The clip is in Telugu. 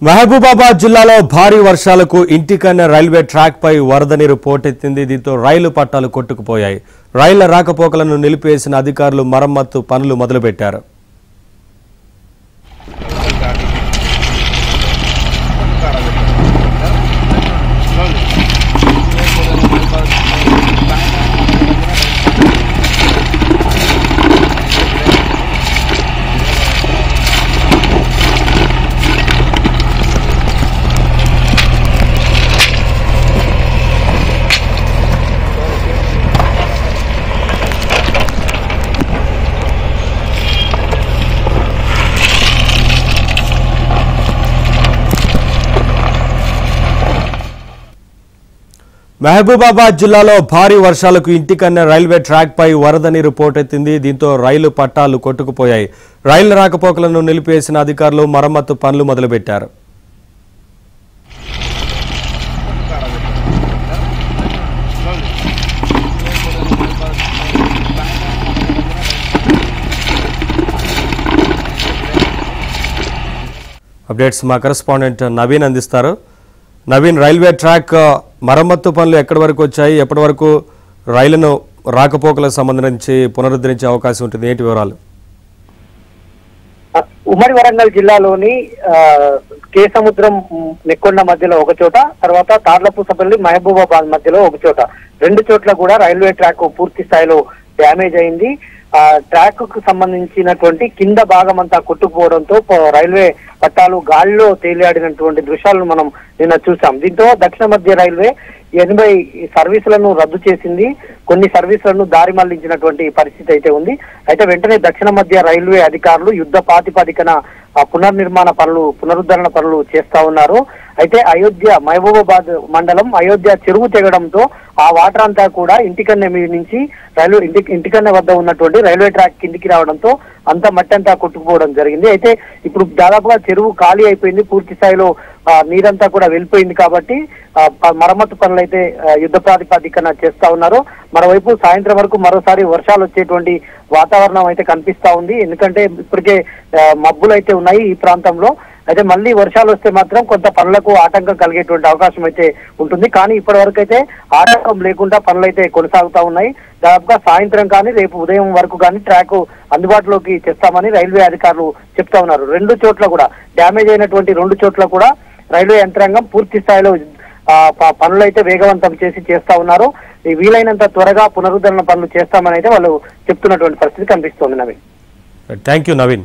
మహబూబాబాద్ జిల్లాలో భారీ వర్షాలకు ఇంటికన్న రైల్వే ట్రాక్ పై వరద నీరు పోటెత్తింది. దీంతో రైలు పట్టాలు కొట్టుకుపోయాయి. రైళ్ల రాకపోకలను నిలిపివేసిన అధికారులు మరమ్మత్తు పనులు మొదలుపెట్టారు. మహబూబాబాద్ జిల్లాలో భారీ వర్షాలకు ఇంటికన్న రైల్వే ట్రాక్ పై వరద నీరు పోటెత్తింది. దీంతో రైలు పట్టాలు కొట్టుకుపోయాయి. రైళ్ల రాకపోకలను నిలిపివేసిన అధికారులు మరమ్మత్తు పనులు మొదలుపెట్టారు. అప్డేట్స్ మా కరెస్పాండెంట్ నవీన్ అందిస్తారు. నవీన్, రైల్వే ట్రాక్ మరమ్మత్తు పనులు ఎక్కడి వరకు వచ్చాయి? ఎప్పటి వరకు రైలును రాకపోకలకు సంబంధించి పునరుద్ధరించే అవకాశం ఉంటుంది? ఏంటి వివరాలు? ఉమ్మడి వరంగల్ జిల్లాలోని కేసముద్రం నెక్కొండ మధ్యలో ఒక చోట, తర్వాత తార్లపూసపల్లి మహబూబాబాద్ మధ్యలో ఒక చోట, రెండు చోట్ల కూడా రైల్వే ట్రాక్ పూర్తి స్థాయిలో డ్యామేజ్ అయింది. ట్రాక్ కు సంబంధించినటువంటి కింద భాగం అంతా కొట్టుకుపోవడంతో రైల్వే పట్టాలు గాలిలో తేలియాడినటువంటి దృశ్యాలను మనం నిన్న చూసాం. దీంతో దక్షిణ మధ్య రైల్వే 80 సర్వీసులను రద్దు చేసింది. కొన్ని సర్వీసులను దారి మళ్లించినటువంటి పరిస్థితి అయితే ఉంది. అయితే వెంటనే దక్షిణ మధ్య రైల్వే అధికారులు యుద్ధ ప్రాతిపదికన పునరుద్ధరణ పనులు చేస్తా ఉన్నారు. అయితే అయోధ్య మహబూబాబాద్ మండలం అయోధ్య చెరువు తెగడంతో ఆ వాటర్ అంతా కూడా ఇంటికన్నె మీద నుంచి ఇంటికన్నె వద్ద ఉన్నటువంటి రైల్వే ట్రాక్ కిందికి రావడంతో అంత మట్టి అంతా కొట్టుకుపోవడం జరిగింది. అయితే ఇప్పుడు దాదాపుగా చెరువు ఖాళీ అయిపోయింది, పూర్తి స్థాయిలో నీరంతా కూడా వెళ్ళిపోయింది. కాబట్టి మరమ్మతు పనులు అయితే యుద్ధ ప్రాతిపదికన చేస్తా ఉన్నారు. మరోవైపు సాయంత్రం వరకు మరోసారి వర్షాలు వచ్చేటువంటి వాతావరణం అయితే కనిపిస్తా ఉంది. ఎందుకంటే ఇప్పటికే మబ్బులు అయితే ఉన్నాయి ఈ ప్రాంతంలో. అయితే మళ్ళీ వర్షాలు వస్తే మాత్రం కొంత పనులకు ఆటంకం కలిగేటువంటి అవకాశం అయితే ఉంటుంది. కానీ ఇప్పటి వరకు అయితే ఆటంకం లేకుండా పనులు అయితే కొనసాగుతా ఉన్నాయి. దాదాపుగా సాయంత్రం కానీ రేపు ఉదయం వరకు కానీ ట్రాక్ అందుబాటులోకి తెస్తామని రైల్వే అధికారులు చెప్తా ఉన్నారు. రెండు చోట్ల కూడా డ్యామేజ్ అయినటువంటి రెండు చోట్ల కూడా రైల్వే యంత్రాంగం పూర్తి స్థాయిలో పనులు అయితే వేగవంతం చేస్తా ఉన్నారు. వీలైనంత త్వరగా పునరుద్ధరణ పనులు చేస్తామని అయితే వాళ్ళు చెప్తున్నటువంటి పరిస్థితి కనిపిస్తోంది. Naveen, thank you Naveen.